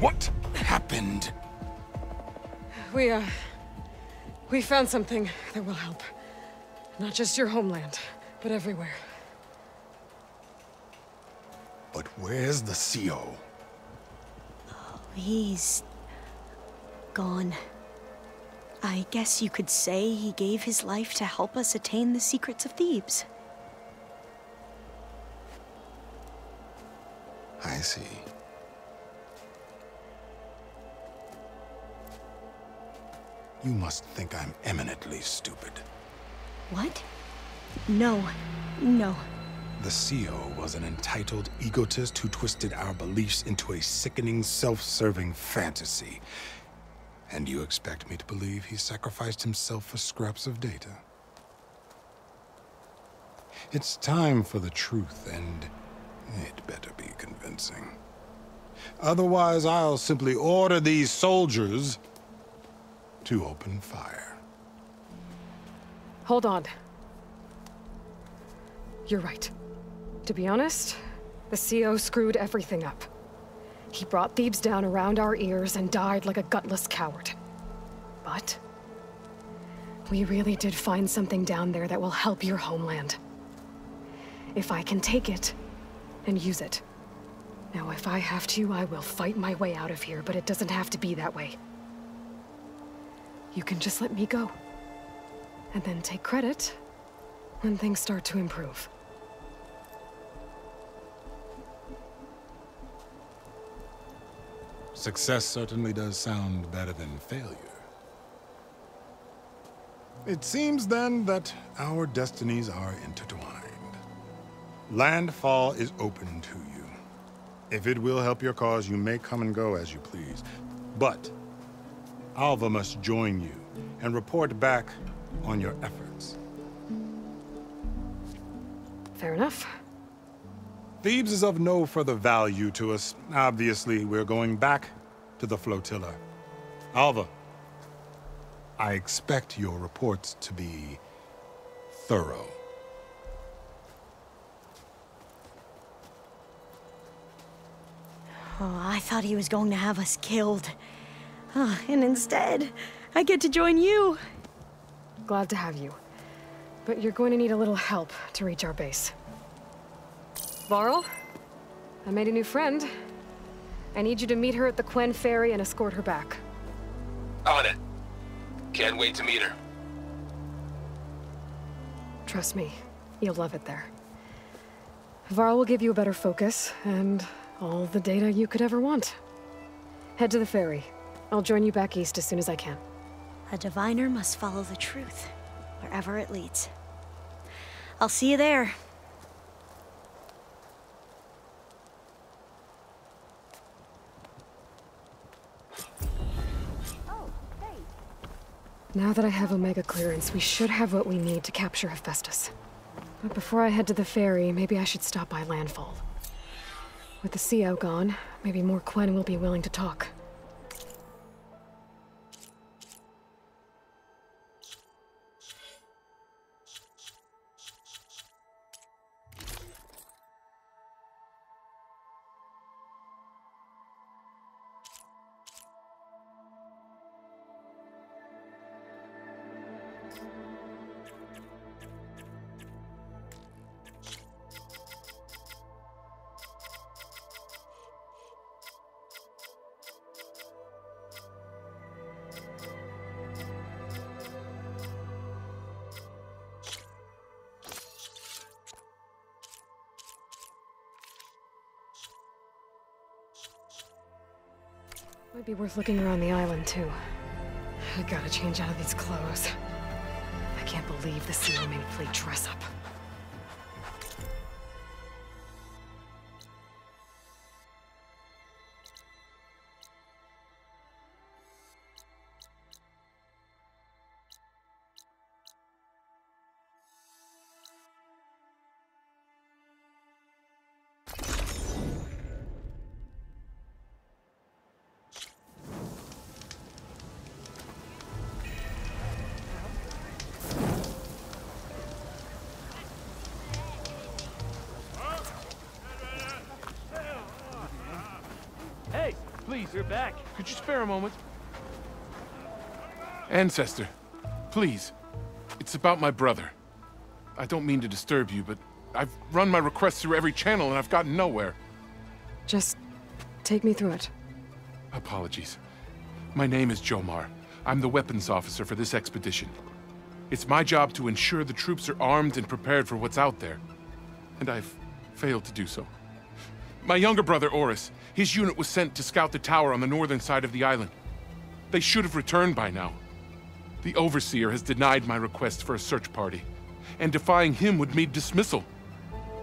What happened? We found something that will help. Not just your homeland, but everywhere. But where's the CO? He's gone. I guess you could say he gave his life to help us attain the secrets of Thebes. I see. You must think I'm eminently stupid. What? No. No. The CO was an entitled egotist who twisted our beliefs into a sickening, self-serving fantasy. And you expect me to believe he sacrificed himself for scraps of data? It's time for the truth, and it better be convincing. Otherwise, I'll simply order these soldiers to open fire. Hold on. You're right. To be honest, the CO screwed everything up. He brought Thebes down around our ears and died like a gutless coward. But we really did find something down there that will help your homeland. If I can take it and use it. Now, if I have to, I will fight my way out of here, but it doesn't have to be that way. You can just let me go. And then take credit when things start to improve. Success certainly does sound better than failure. It seems then that our destinies are intertwined. Landfall is open to you. If it will help your cause, you may come and go as you please. But Alva must join you and report back on your efforts. Fair enough. Thebes is of no further value to us. Obviously, we're going back to the flotilla. Alva, I expect your reports to be thorough. Oh, I thought he was going to have us killed. Oh, and instead, I get to join you. Glad to have you. But you're going to need a little help to reach our base. Varl, I made a new friend. I need you to meet her at the Quen Ferry and escort her back. On it. Can't wait to meet her. Trust me, you'll love it there. Varl will give you a better focus, and all the data you could ever want. Head to the ferry. I'll join you back east as soon as I can. A diviner must follow the truth, wherever it leads. I'll see you there. Now that I have Omega clearance, we should have what we need to capture Hephaestus. But before I head to the ferry, maybe I should stop by Landfall. With the CO gone, maybe more Quen will be willing to talk. Might be worth looking around the island, too. I gotta change out of these clothes. I can't believe the seal made Fleet dress up. Please, you're back. Could you spare a moment? Ancestor, please. It's about my brother. I don't mean to disturb you, but I've run my requests through every channel and I've gotten nowhere. Just take me through it. Apologies. My name is Jomar. I'm the weapons officer for this expedition. It's my job to ensure the troops are armed and prepared for what's out there. And I've failed to do so. My younger brother, Oris, his unit was sent to scout the tower on the northern side of the island. They should have returned by now. The Overseer has denied my request for a search party, and defying him would mean dismissal.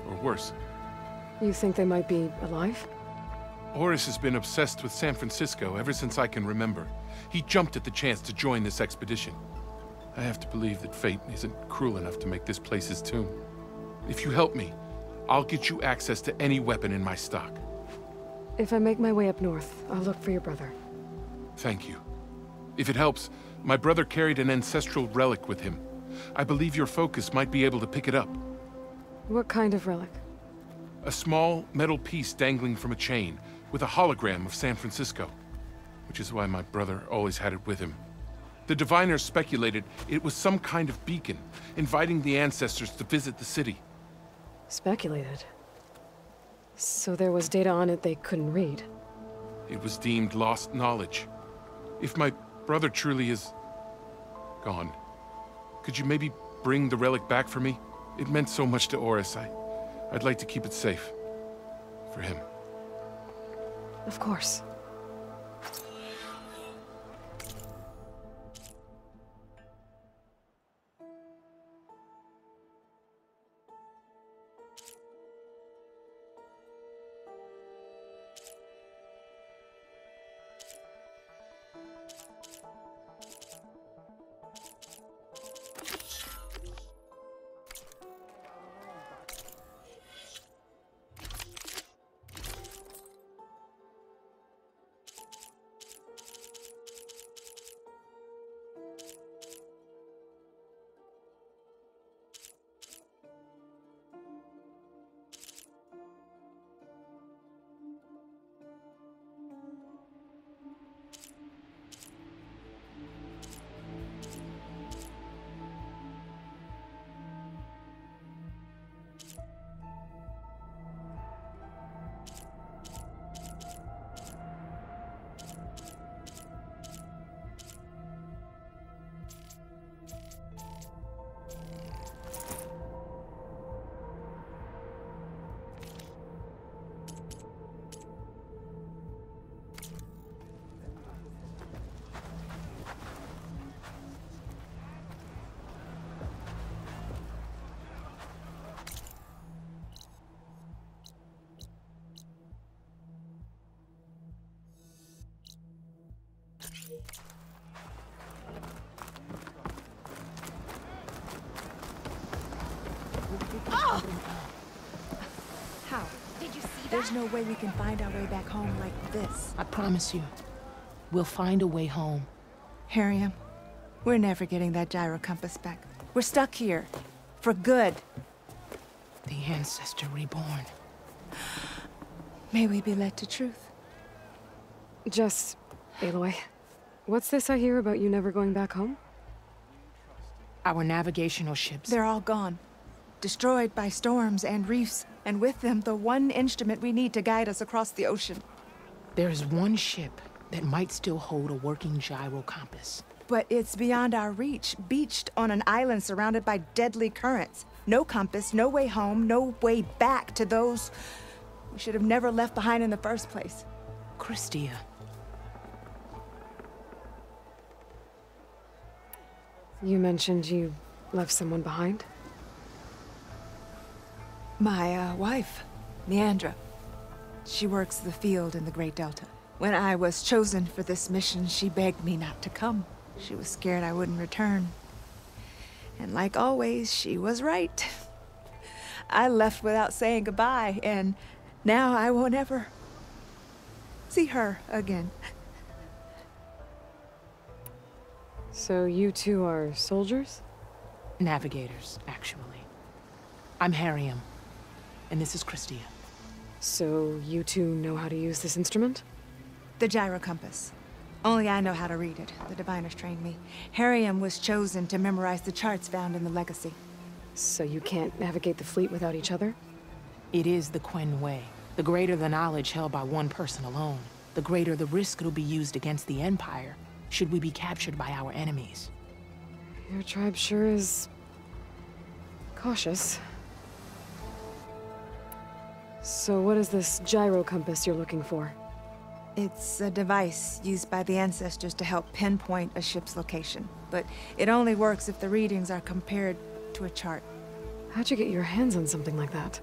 Or worse. You think they might be alive? Oris has been obsessed with San Francisco ever since I can remember. He jumped at the chance to join this expedition. I have to believe that fate isn't cruel enough to make this place his tomb. If you help me, I'll get you access to any weapon in my stock. If I make my way up north, I'll look for your brother. Thank you. If it helps, my brother carried an ancestral relic with him. I believe your focus might be able to pick it up. What kind of relic? A small metal piece dangling from a chain, with a hologram of San Francisco. Which is why my brother always had it with him. The diviners speculated it was some kind of beacon, inviting the ancestors to visit the city. Speculated? So there was data on it they couldn't read? It was deemed lost knowledge. If my brother truly is gone, could you maybe bring the relic back for me? It meant so much to Oris. I'd like to keep it safe. For him. Of course. How? Did you see that? There's no way we can find our way back home like this. I promise you, we'll find a way home. Harriam, we're never getting that gyro compass back. We're stuck here. For good. The Ancestor reborn. May we be led to truth. Jess, Aloy, what's this I hear about you never going back home? Our navigational ships. They're all gone. Destroyed by storms and reefs, and with them the one instrument we need to guide us across the ocean. There is one ship that might still hold a working gyro compass. But it's beyond our reach, beached on an island surrounded by deadly currents. No compass, no way home, no way back to those we should have never left behind in the first place. Christia. You mentioned you left someone behind? My wife, Leandra. She works the field in the Great Delta. When I was chosen for this mission, she begged me not to come. She was scared I wouldn't return. And like always, she was right. I left without saying goodbye, and now I won't ever see her again. So you two are soldiers? Navigators, actually. I'm Harriam, and this is Christia. So you two know how to use this instrument? The gyro compass. Only I know how to read it. The diviners trained me. Harium was chosen to memorize the charts found in the Legacy. So you can't navigate the fleet without each other? It is the Quen way. The greater the knowledge held by one person alone, the greater the risk it'll be used against the Empire, should we be captured by our enemies. Your tribe sure is... cautious. So what is this gyro compass you're looking for? It's a device used by the ancestors to help pinpoint a ship's location. But it only works if the readings are compared to a chart. How'd you get your hands on something like that?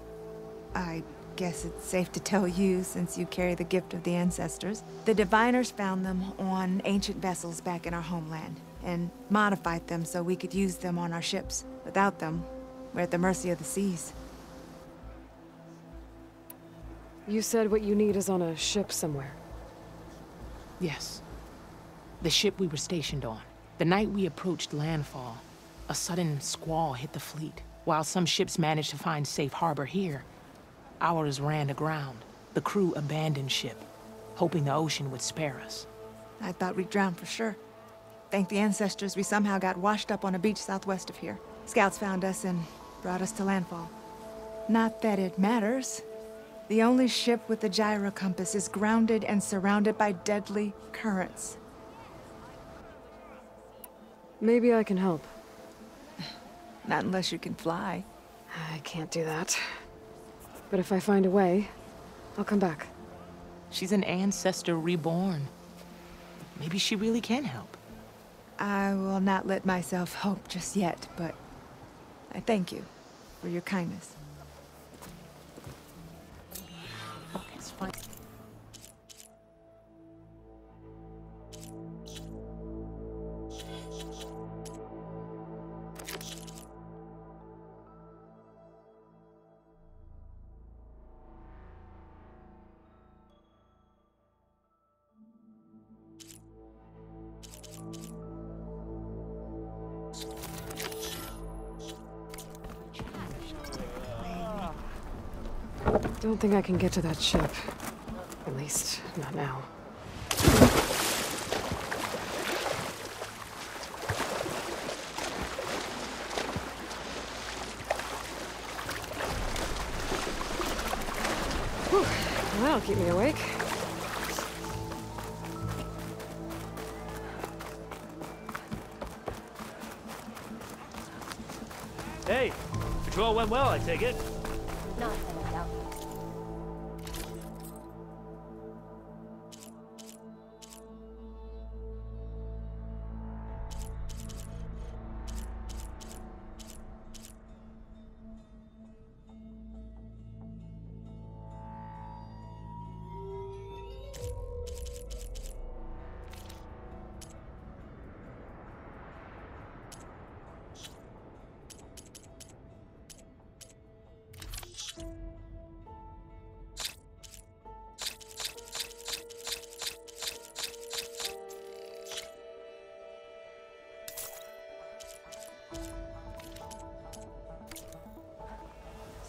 I guess it's safe to tell you, since you carry the gift of the ancestors. The diviners found them on ancient vessels back in our homeland, and modified them so we could use them on our ships. Without them, we're at the mercy of the seas. You said what you need is on a ship somewhere. Yes. The ship we were stationed on. The night we approached landfall, a sudden squall hit the fleet. While some ships managed to find safe harbor here, ours ran aground. The crew abandoned ship, hoping the ocean would spare us. I thought we'd drown for sure. Thank the ancestors we somehow got washed up on a beach southwest of here. Scouts found us and brought us to landfall. Not that it matters. The only ship with the gyro compass is grounded and surrounded by deadly currents. Maybe I can help. Not unless you can fly. I can't do that. But if I find a way, I'll come back. She's an ancestor reborn. Maybe she really can help. I will not let myself hope just yet, but I thank you for your kindness. It's fine. Don't think I can get to that ship. At least, not now. Whew, that'll keep me awake. Hey, patrol went well, I take it. Not any doubt.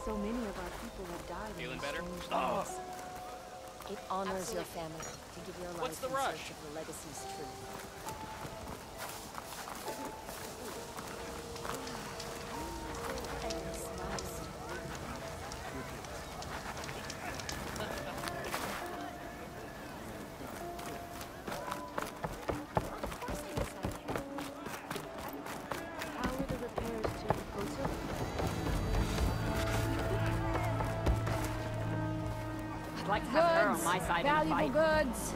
So many of our people have died. Feeling better? It honors your family to give your life What's the in rush? search of the legacy's truth. How are the repairs to Koso? I'd like to have her on my side in the fight. Goods.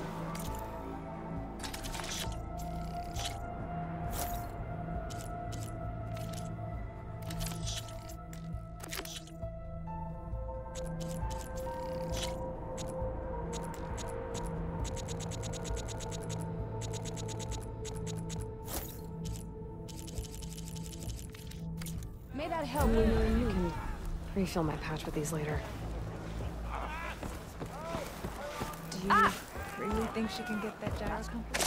May that help when you're in I need. can refill my patch with these later. Do you really think she can get that gyro compass?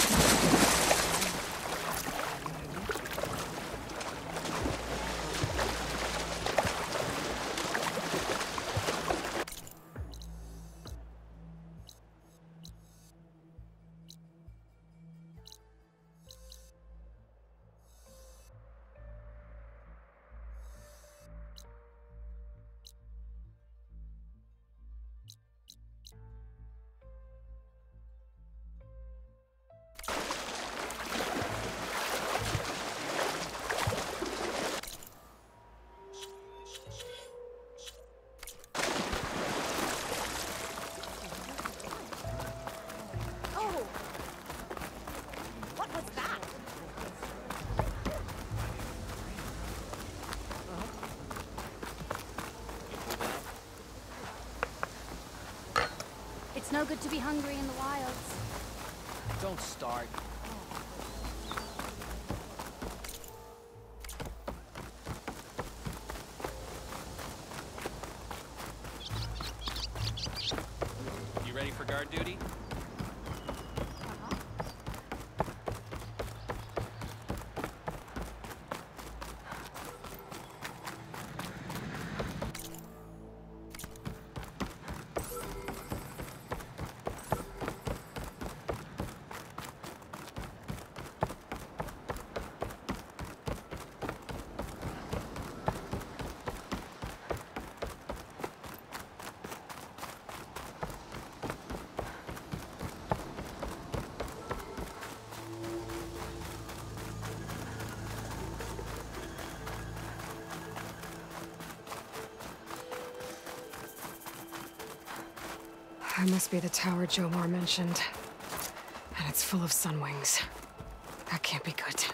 no good to be hungry in the wilds. Don't start. You ready for guard duty? That must be the tower Jomar mentioned. And it's full of sunwings. That can't be good.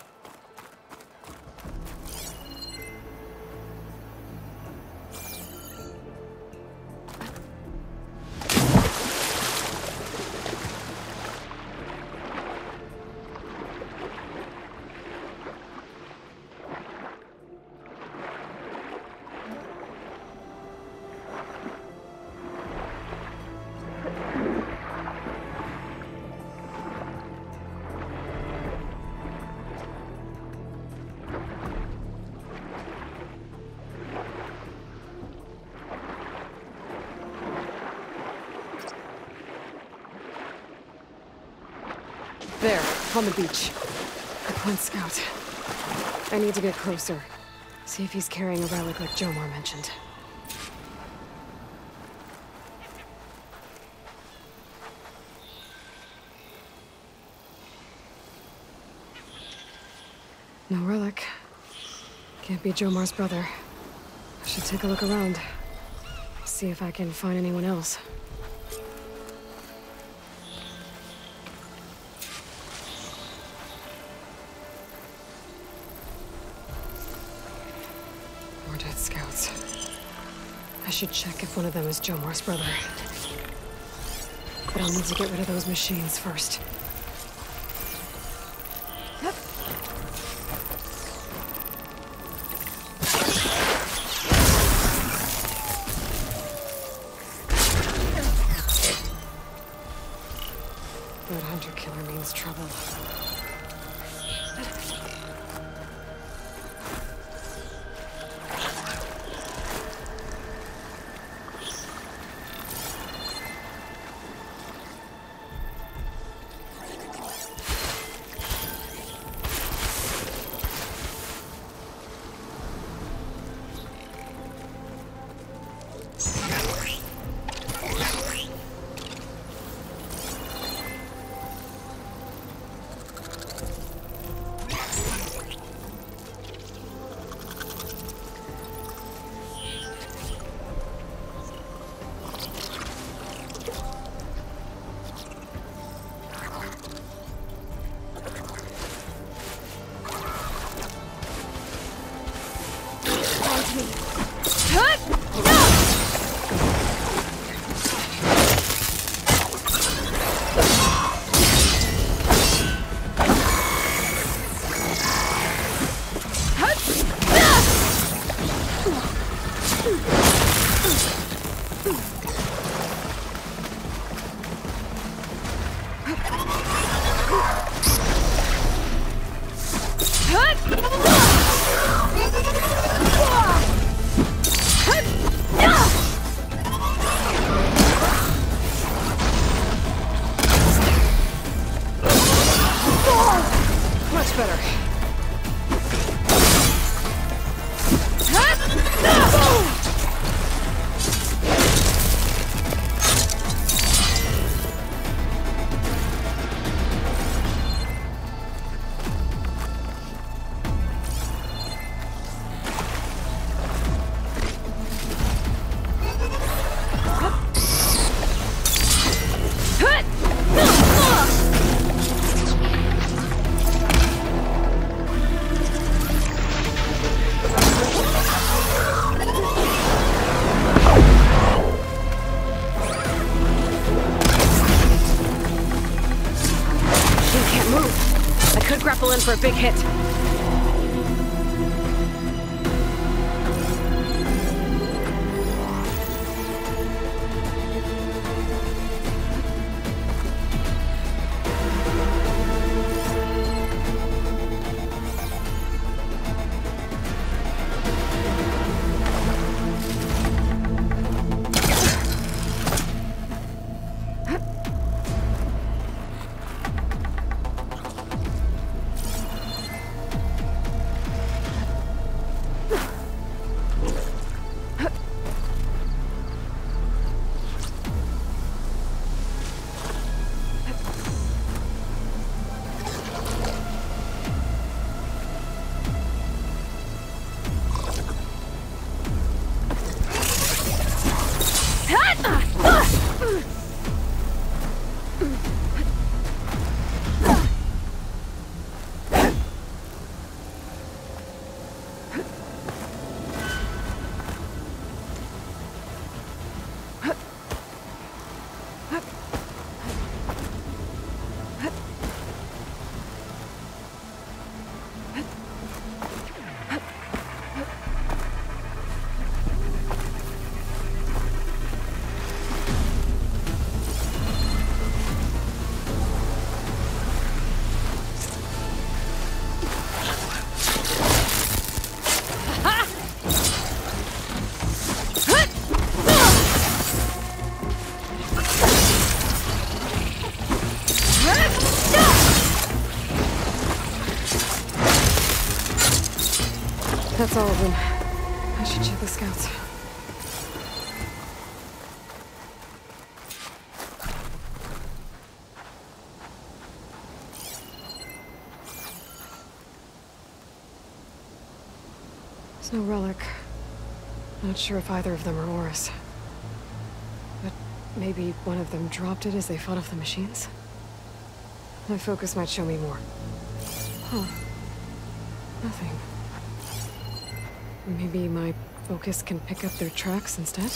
There, on the beach. Good point, Scout. I need to get closer. See if he's carrying a relic like Jomar mentioned. No relic. Can't be Jomar's brother. I should take a look around. See if I can find anyone else. More dead scouts. I should check if one of them is Jomar's brother. But I'll need to get rid of those machines first. That hunter-killer means trouble. Much better. could grapple in for a big hit. That's all of them. I should check the scouts. There's no relic. Not sure if either of them are Oris. But maybe one of them dropped it as they fought off the machines? My focus might show me more. Huh. Nothing. Maybe my focus can pick up their tracks instead?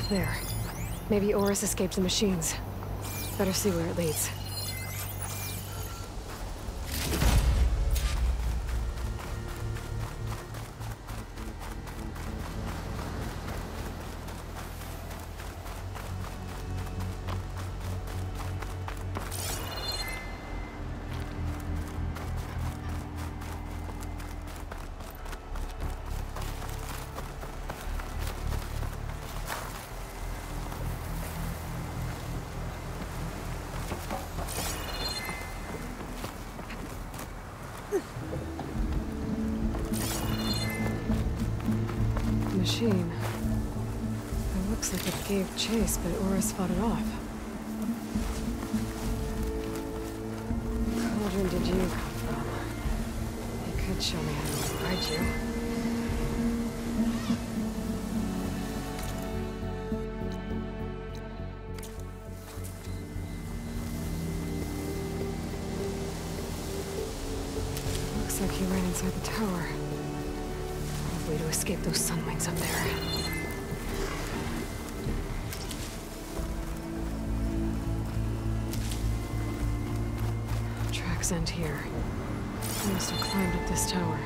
There. Maybe Oris escaped the machines. Better see where it leads. Machine. It looks like it gave chase, but Oris fought it off. What cauldron did you come from? You could show me how to override you. Looks like he ran inside the tower. Way to escape those sunwings up there. Tracks end here. He must have climbed up this tower.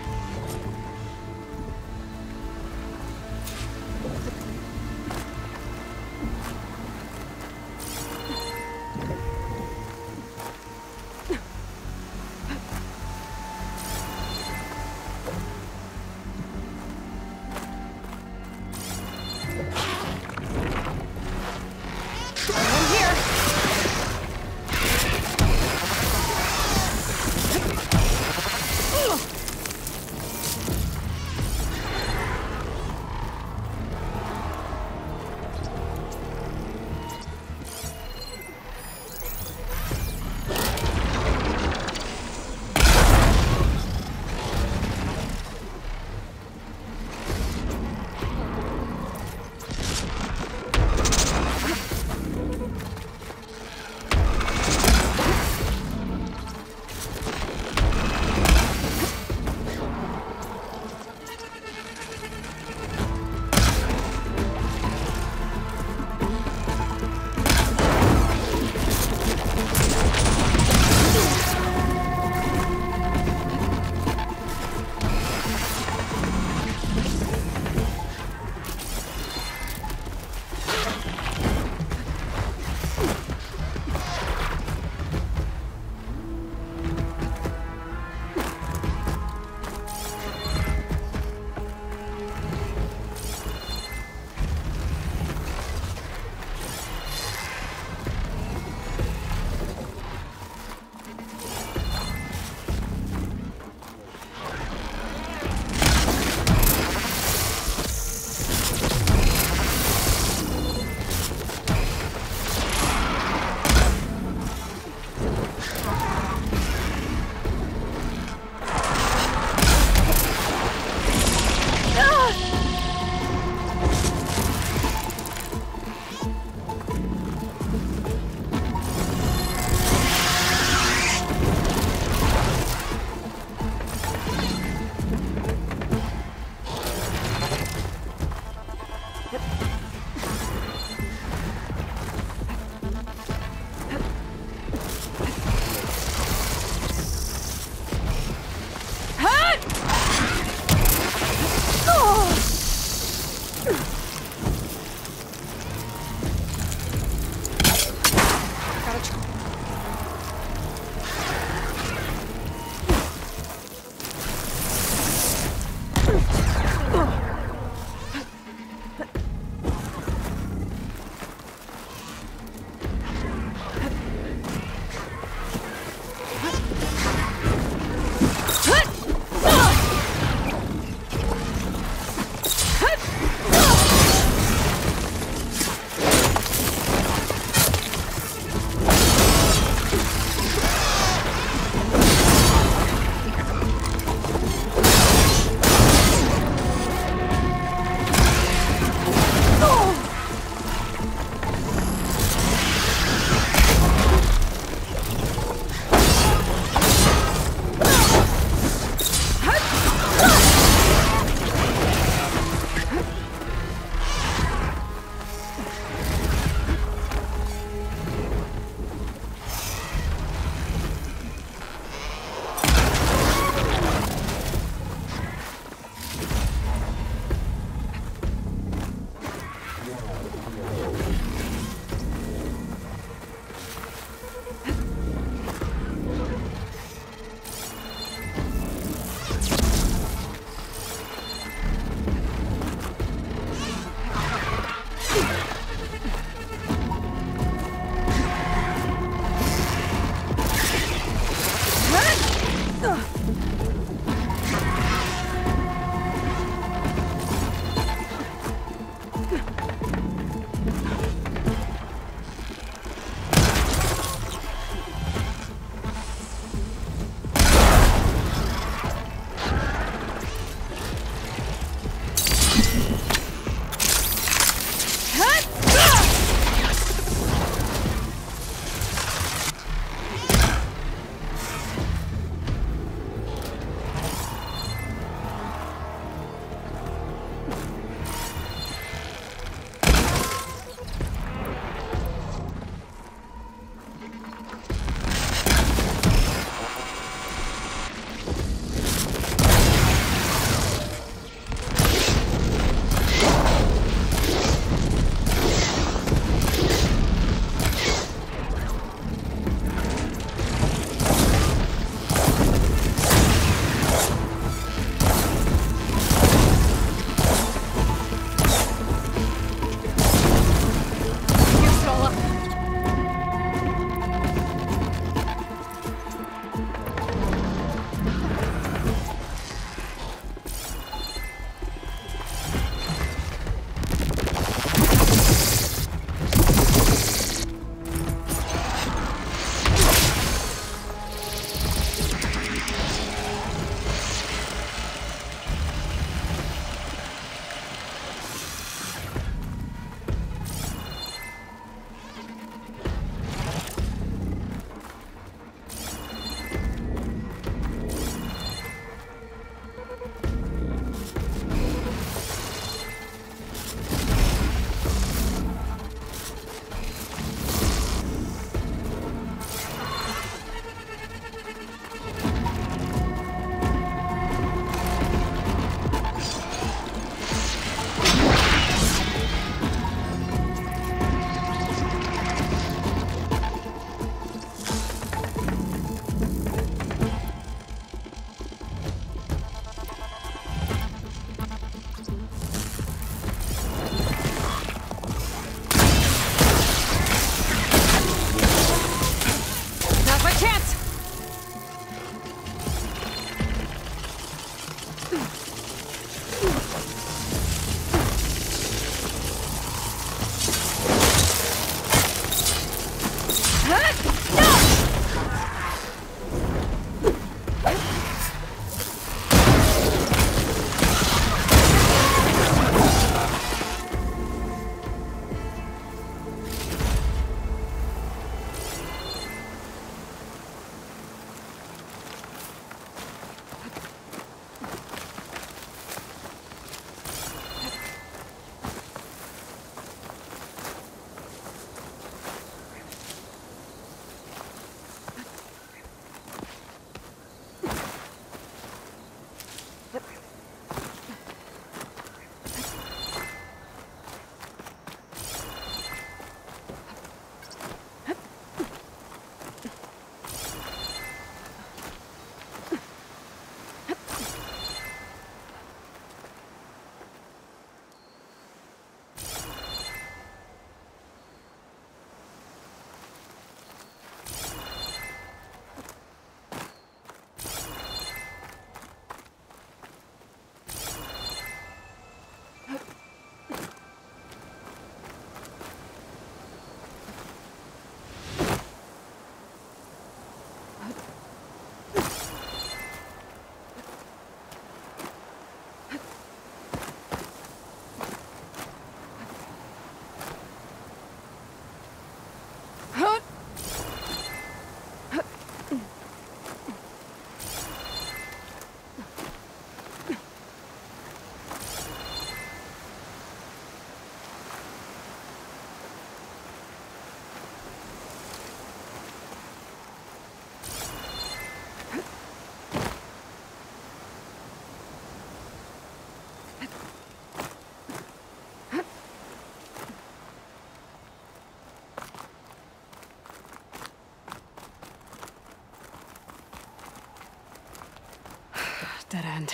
dead end.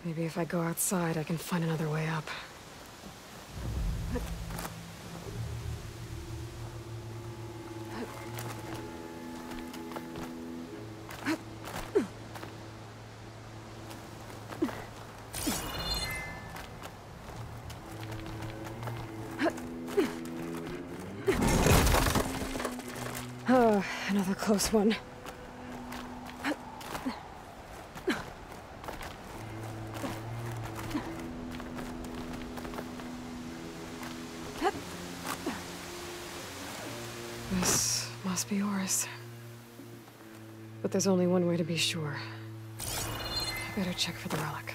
Maybe if I go outside, I can find another way up. Oh, another close one. This must be Oris. But there's only one way to be sure. I better check for the relic.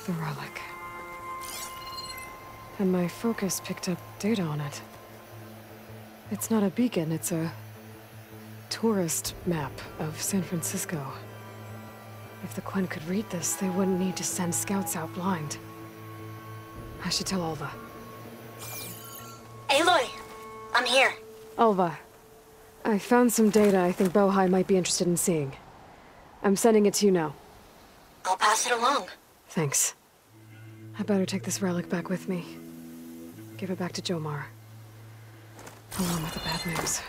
The relic. And my focus picked up data on it. It's not a beacon, it's a tourist map of San Francisco. If the Quen could read this, they wouldn't need to send scouts out blind. I should tell Alva. Aloy! I'm here. Alva, I found some data I think Bohai might be interested in seeing. I'm sending it to you now. I'll pass it along. Thanks. I better take this relic back with me. Give it back to Jomar. Along with the bad news.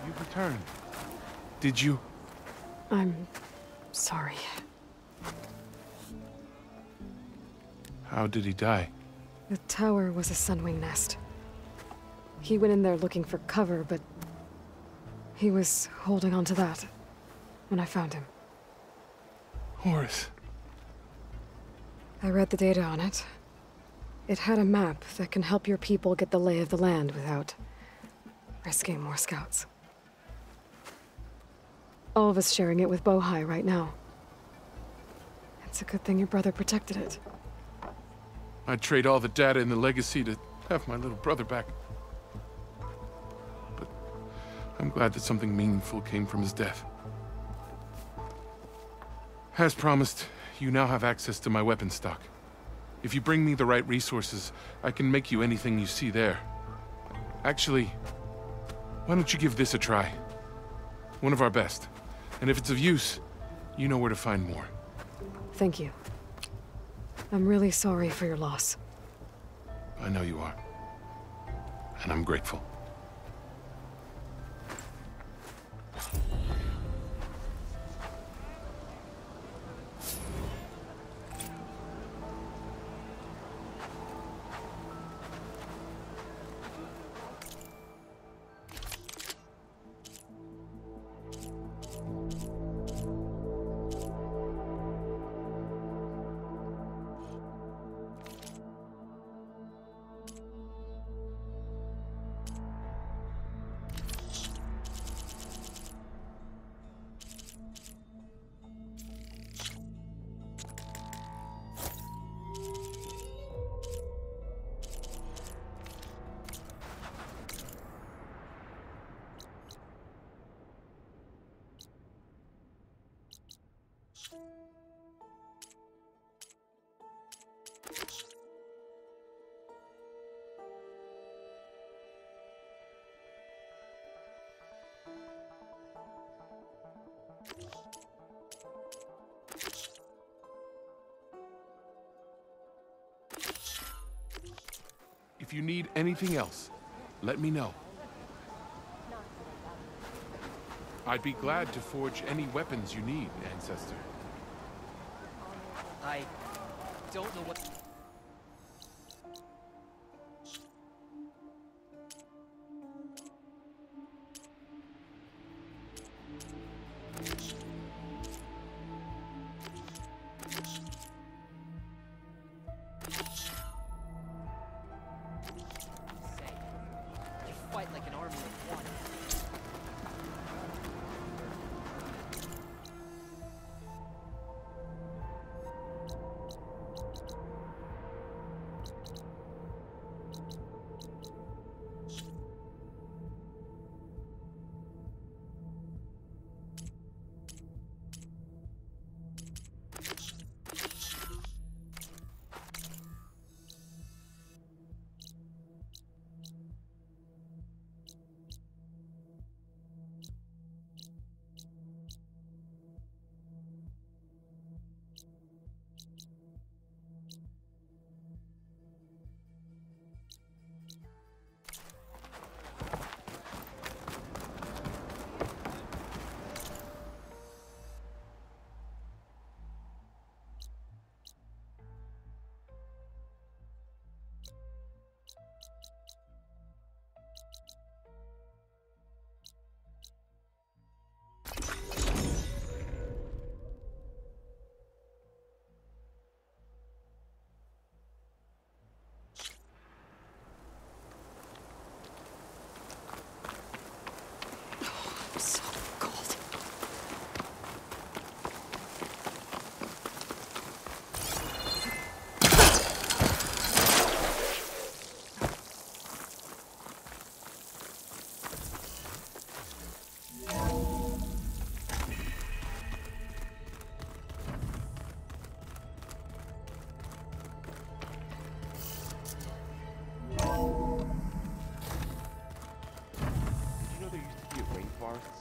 You've returned. Did you? I'm sorry. How did he die? The tower was a sunwing nest. He went in there looking for cover, but he was holding on to that when I found him. Horace. I read the data on it. It had a map that can help your people get the lay of the land without risking more scouts. All of us sharing it with Bohai right now. It's a good thing your brother protected it. I'd trade all the data in the legacy to have my little brother back. But I'm glad that something meaningful came from his death. As promised, you now have access to my weapon stock. If you bring me the right resources, I can make you anything you see there. Actually, why don't you give this a try? One of our best. And if it's of use, you know where to find more. Thank you. I'm really sorry for your loss. I know you are. And I'm grateful. If you need anything else, let me know. I'd be glad to forge any weapons you need, Ancestor. I don't know what... You fight like an army of one.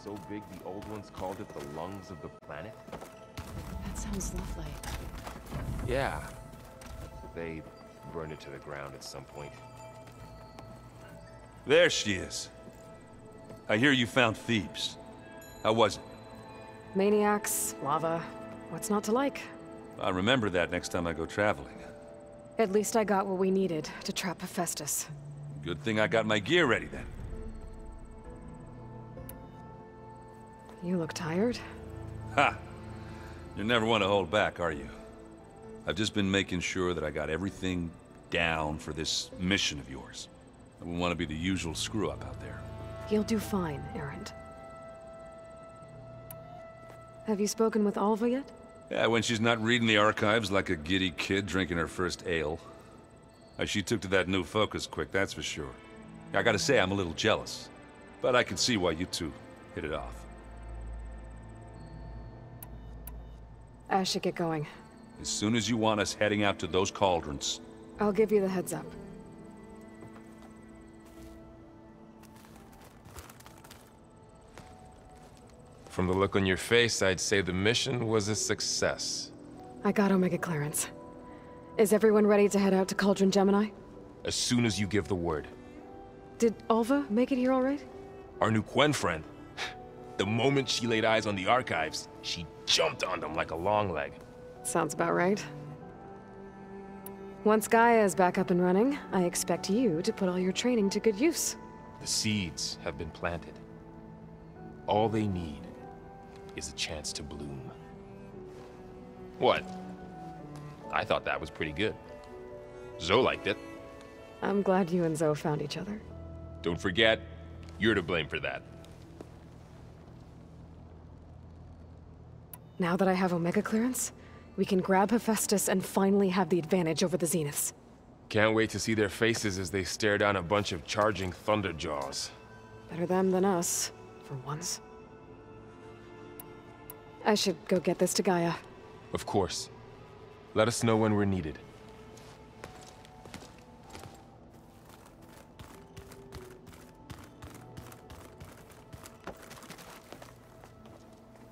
So big the old ones called it the lungs of the planet? That sounds lovely. Yeah. They burned it to the ground at some point. There she is. I hear you found Thebes. How was it? Maniacs, lava. What's not to like? I'll remember that next time I go traveling. At least I got what we needed to trap Hephaestus. Good thing I got my gear ready then. You look tired. Ha! You're never one to hold back, are you? I've just been making sure that I got everything down for this mission of yours. I wouldn't want to be the usual screw-up out there. You'll do fine, Erend. Have you spoken with Alva yet? Yeah, when she's not reading the archives like a giddy kid drinking her first ale. She took to that new focus quick, that's for sure. I gotta say, I'm a little jealous. But I can see why you two hit it off. I should get going. As soon as you want us heading out to those cauldrons. I'll give you the heads up. From the look on your face, I'd say the mission was a success. I got Omega clearance. Is everyone ready to head out to Cauldron Gemini? As soon as you give the word. Did Alva make it here all right? Our new Quen friend. The moment she laid eyes on the archives, she jumped on them like a long leg. Sounds about right. Once Gaia is back up and running, I expect you to put all your training to good use. The seeds have been planted. All they need is a chance to bloom. What? I thought that was pretty good. Zoe liked it. I'm glad you and Zoe found each other. Don't forget, you're to blame for that. Now that I have Omega clearance, we can grab Hephaestus and finally have the advantage over the Zeniths. Can't wait to see their faces as they stare down a bunch of charging Thunderjaws. Better them than us, for once. I should go get this to Gaia. Of course. Let us know when we're needed.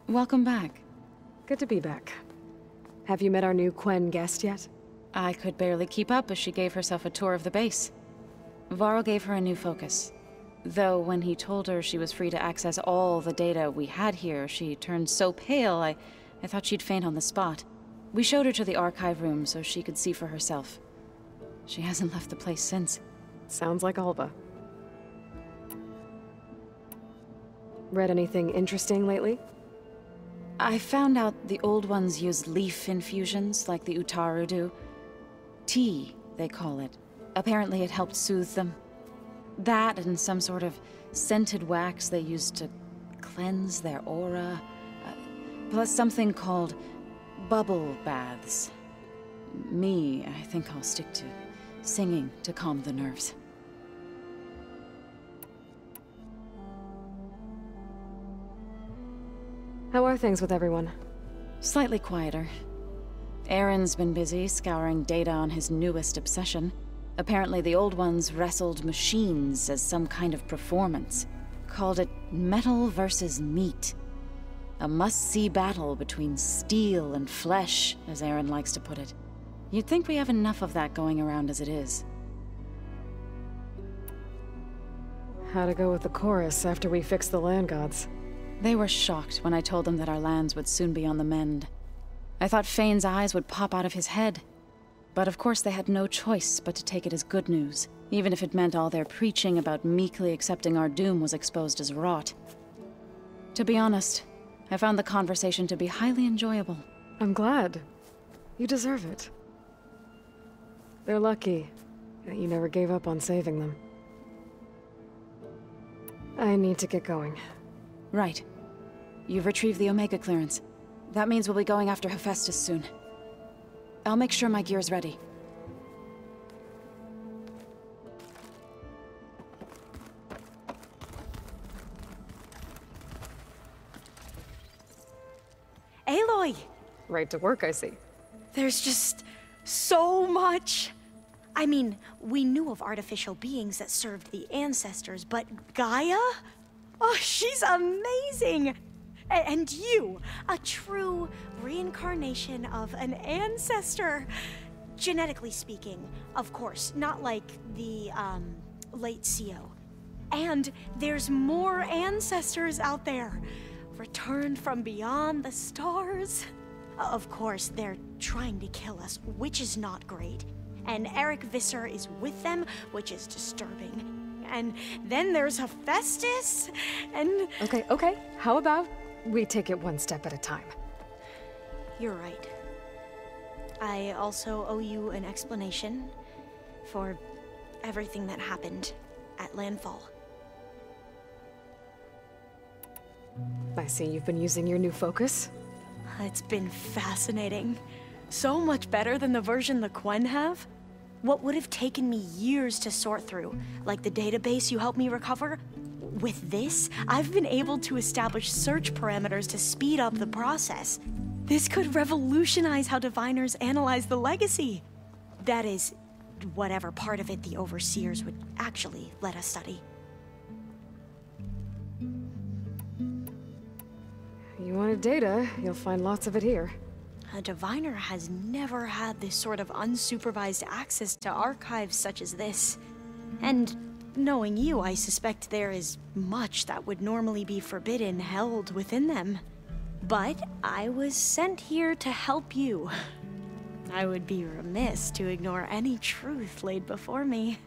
Welcome back. Good to be back. Have you met our new Quen guest yet? I could barely keep up as she gave herself a tour of the base. Varl gave her a new focus. Though when he told her she was free to access all the data we had here, she turned so pale I thought she'd faint on the spot. We showed her to the archive room so she could see for herself. She hasn't left the place since. Sounds like Alva. Read anything interesting lately? I found out the old ones use leaf infusions like the Utaru do. Tea, they call it. Apparently it helped soothe them. That and some sort of scented wax they used to cleanse their aura. Plus something called bubble baths. I think I'll stick to singing to calm the nerves. How are things with everyone? Slightly quieter. Aaron's been busy scouring data on his newest obsession. Apparently the old ones wrestled machines as some kind of performance. Called it metal versus meat. A must-see battle between steel and flesh, as Aaron likes to put it. You'd think we have enough of that going around as it is. How to go with the chorus after we fix the land gods? They were shocked when I told them that our lands would soon be on the mend. I thought Fane's eyes would pop out of his head. But of course they had no choice but to take it as good news, even if it meant all their preaching about meekly accepting our doom was exposed as rot. To be honest, I found the conversation to be highly enjoyable. I'm glad. You deserve it. They're lucky that you never gave up on saving them. I need to get going. Right. You've retrieved the Omega clearance. That means we'll be going after Hephaestus soon. I'll make sure my gear's ready. Aloy! Right to work, I see. There's just so much. I mean, we knew of artificial beings that served the ancestors, but Gaia? Oh, she's amazing! And you, a true reincarnation of an ancestor. Genetically speaking, of course, not like the, late CO. And there's more ancestors out there, returned from beyond the stars. Of course, they're trying to kill us, which is not great. And Eric Visser is with them, which is disturbing. And then there's Hephaestus, and... Okay. How about we take it one step at a time? You're right. I also owe you an explanation for everything that happened at Landfall. I see you've been using your new focus. It's been fascinating. So much better than the version the Quen have. What would have taken me years to sort through, like the database you helped me recover, with this, I've been able to establish search parameters to speed up the process. This could revolutionize how diviners analyze the legacy. That is, whatever part of it the Overseers would actually let us study. You wanted data, you'll find lots of it here. A diviner has never had this sort of unsupervised access to archives such as this. And knowing you, I suspect there is much that would normally be forbidden held within them. But I was sent here to help you. I would be remiss to ignore any truth laid before me.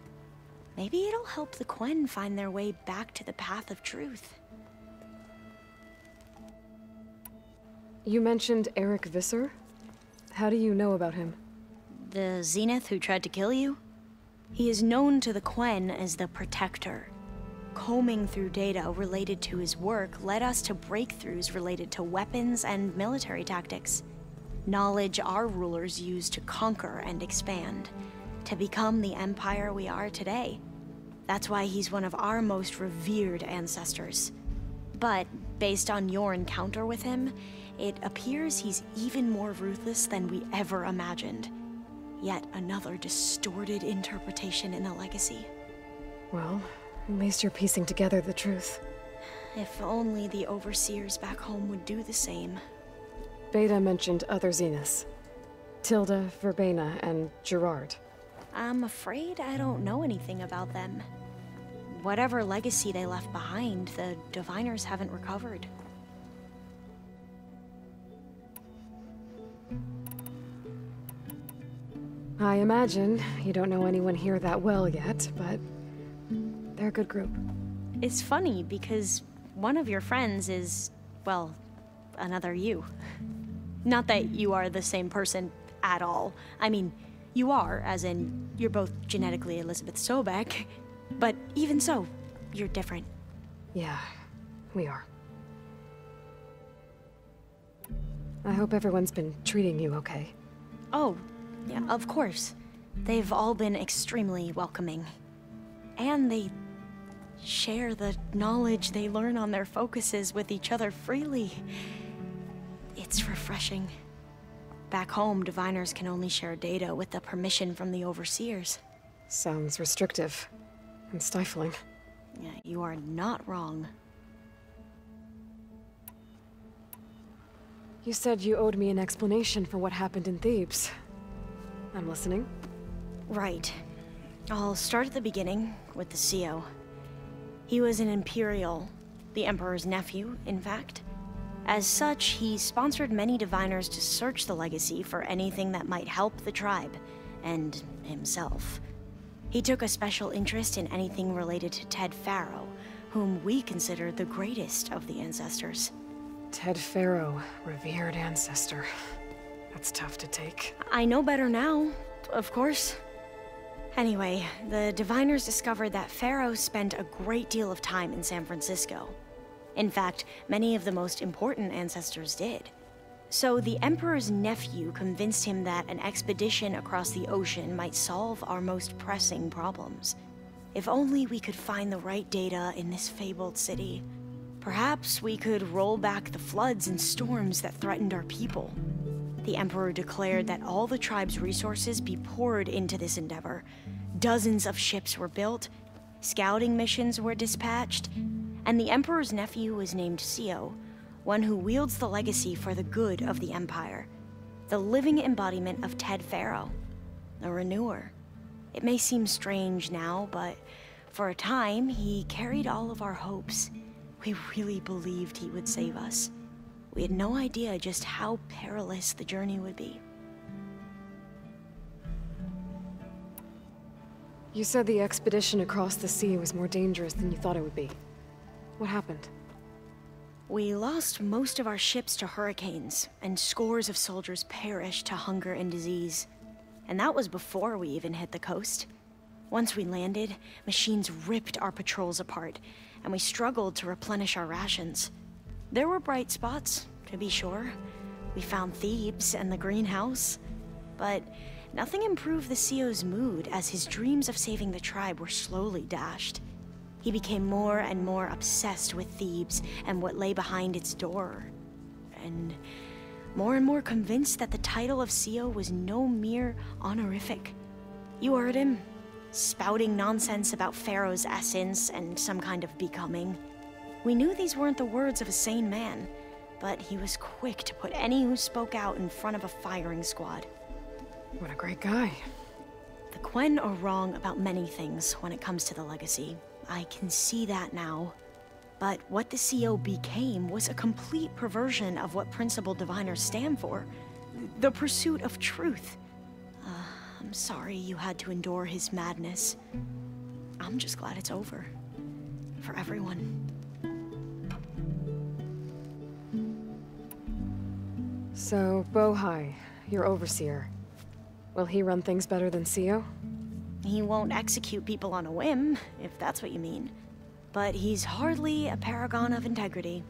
Maybe it'll help the Quen find their way back to the path of truth. You mentioned Eric Visser? How do you know about him? The Zenith who tried to kill you? He is known to the Quen as the Protector. Combing through data related to his work led us to breakthroughs related to weapons and military tactics. Knowledge our rulers used to conquer and expand, to become the empire we are today. That's why he's one of our most revered ancestors. But based on your encounter with him, it appears he's even more ruthless than we ever imagined. Yet another distorted interpretation in the legacy. Well, at least you're piecing together the truth. If only the Overseers back home would do the same. Beta mentioned other Zeniths. Tilda, Verbena, and Gerard. I'm afraid I don't know anything about them. Whatever legacy they left behind, the diviners haven't recovered. I imagine you don't know anyone here that well yet, but they're a good group. It's funny because one of your friends is, well, another you. Not that you are the same person at all. I mean, you are, as in, you're both genetically Elizabeth Sobek, but even so, you're different. Yeah, we are. I hope everyone's been treating you okay. Oh, yeah, of course. They've all been extremely welcoming. And they share the knowledge they learn on their focuses with each other freely. It's refreshing. Back home, diviners can only share data with the permission from the Overseers. Sounds restrictive and stifling. Yeah, you are not wrong. You said you owed me an explanation for what happened in Thebes. I'm listening. Right. I'll start at the beginning with the CO. He was an Imperial, the Emperor's nephew, in fact. As such, he sponsored many diviners to search the legacy for anything that might help the tribe, and himself. He took a special interest in anything related to Ted Faro, whom we consider the greatest of the ancestors. Ted Faro, revered ancestor. That's tough to take. I know better now, of course. Anyway, the diviners discovered that Faro spent a great deal of time in San Francisco. In fact, many of the most important ancestors did. So the Emperor's nephew convinced him that an expedition across the ocean might solve our most pressing problems. If only we could find the right data in this fabled city. Perhaps we could roll back the floods and storms that threatened our people. The Emperor declared that all the tribe's resources be poured into this endeavor. Dozens of ships were built, scouting missions were dispatched, and the Emperor's nephew was named CO, one who wields the legacy for the good of the Empire. The living embodiment of Ted Faro, a renewer. It may seem strange now, but for a time, he carried all of our hopes. We really believed he would save us. We had no idea just how perilous the journey would be. You said the expedition across the sea was more dangerous than you thought it would be. What happened? We lost most of our ships to hurricanes, and scores of soldiers perished to hunger and disease. And that was before we even hit the coast. Once we landed, machines ripped our patrols apart, and we struggled to replenish our rations. There were bright spots, to be sure. We found Thebes and the greenhouse, but nothing improved the CO's mood as his dreams of saving the tribe were slowly dashed. He became more and more obsessed with Thebes and what lay behind its door, and more convinced that the title of CO was no mere honorific. You heard him, spouting nonsense about Pharaoh's essence and some kind of becoming. We knew these weren't the words of a sane man, but he was quick to put any who spoke out in front of a firing squad. What a great guy. The Quen are wrong about many things when it comes to the legacy. I can see that now. But what the CO became was a complete perversion of what principled diviners stand for. The pursuit of truth. I'm sorry you had to endure his madness. I'm just glad it's over. For everyone. So, Bohai, your overseer. Will he run things better than CO? He won't execute people on a whim, if that's what you mean. But he's hardly a paragon of integrity.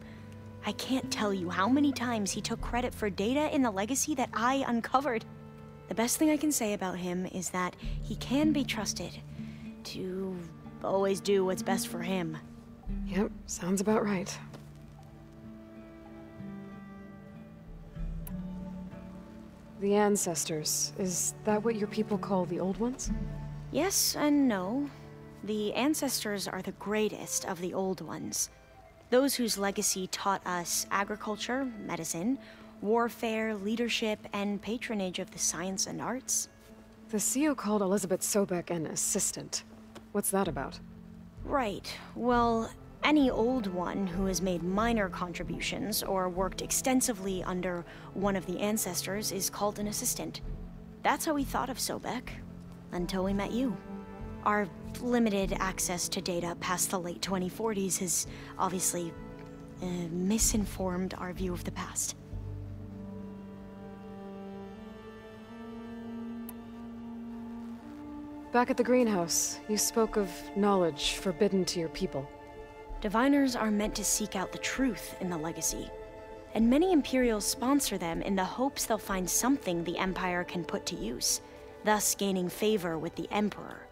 I can't tell you how many times he took credit for data in the legacy that I uncovered. The best thing I can say about him is that he can be trusted to always do what's best for him. Yep, sounds about right. The ancestors, is that what your people call the old ones? Yes and no. The ancestors are the greatest of the old ones. Those whose legacy taught us agriculture, medicine, warfare, leadership, and patronage of the science and arts. The CO called Elizabeth Sobek an assistant. What's that about? Right. Well, any old one who has made minor contributions or worked extensively under one of the ancestors is called an assistant. That's how we thought of Sobek, until we met you. Our limited access to data past the late 2040s has obviously misinformed our view of the past. Back at the greenhouse, you spoke of knowledge forbidden to your people. Diviners are meant to seek out the truth in the legacy, and many Imperials sponsor them in the hopes they'll find something the Empire can put to use, thus gaining favor with the Emperor.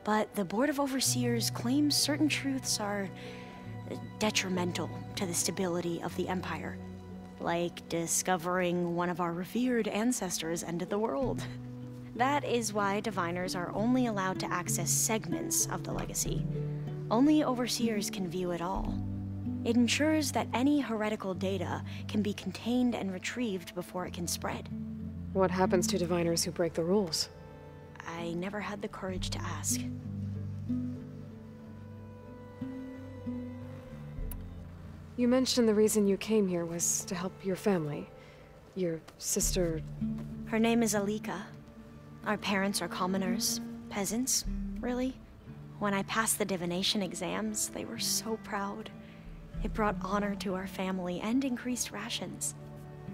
But the Board of Overseers claims certain truths are detrimental to the stability of the Empire, like discovering one of our revered ancestors ended the world. That is why Diviners are only allowed to access segments of the legacy. Only Overseers can view it all. It ensures that any heretical data can be contained and retrieved before it can spread. What happens to Diviners who break the rules? I never had the courage to ask. You mentioned the reason you came here was to help your family. Your sister... Her name is Alika. Our parents are commoners, peasants, really. When I passed the divination exams, they were so proud. It brought honor to our family and increased rations.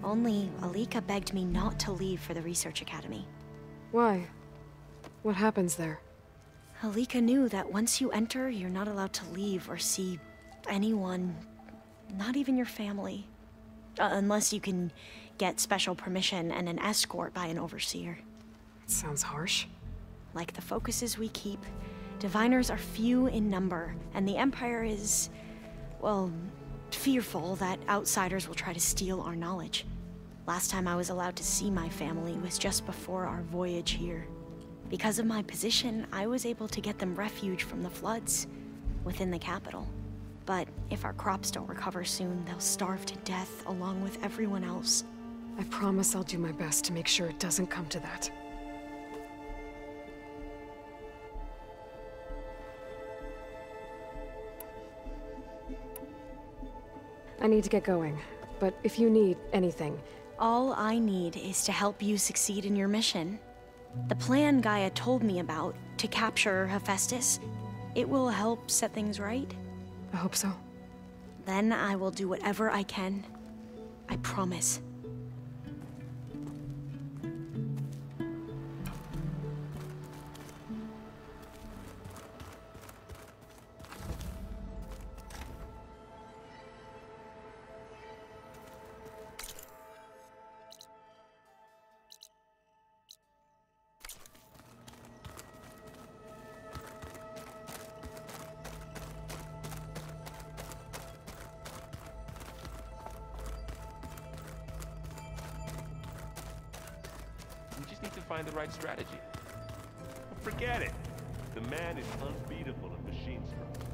Only Alika begged me not to leave for the research academy. Why? What happens there? Alika knew that once you enter, you're not allowed to leave or see anyone, not even your family. Unless you can get special permission and an escort by an overseer. It sounds harsh. Like the focuses we keep, Diviners are few in number, and the Empire is, well, fearful that outsiders will try to steal our knowledge. Last time I was allowed to see my family was just before our voyage here. Because of my position, I was able to get them refuge from the floods within the capital. But if our crops don't recover soon, they'll starve to death along with everyone else. I promise I'll do my best to make sure it doesn't come to that. I need to get going, but if you need anything... All I need is to help you succeed in your mission. The plan Gaia told me about, to capture Hephaestus, it will help set things right. I hope so. Then I will do whatever I can. I promise. We just need to find the right strategy. Forget it. The man is unbeatable at machine spells.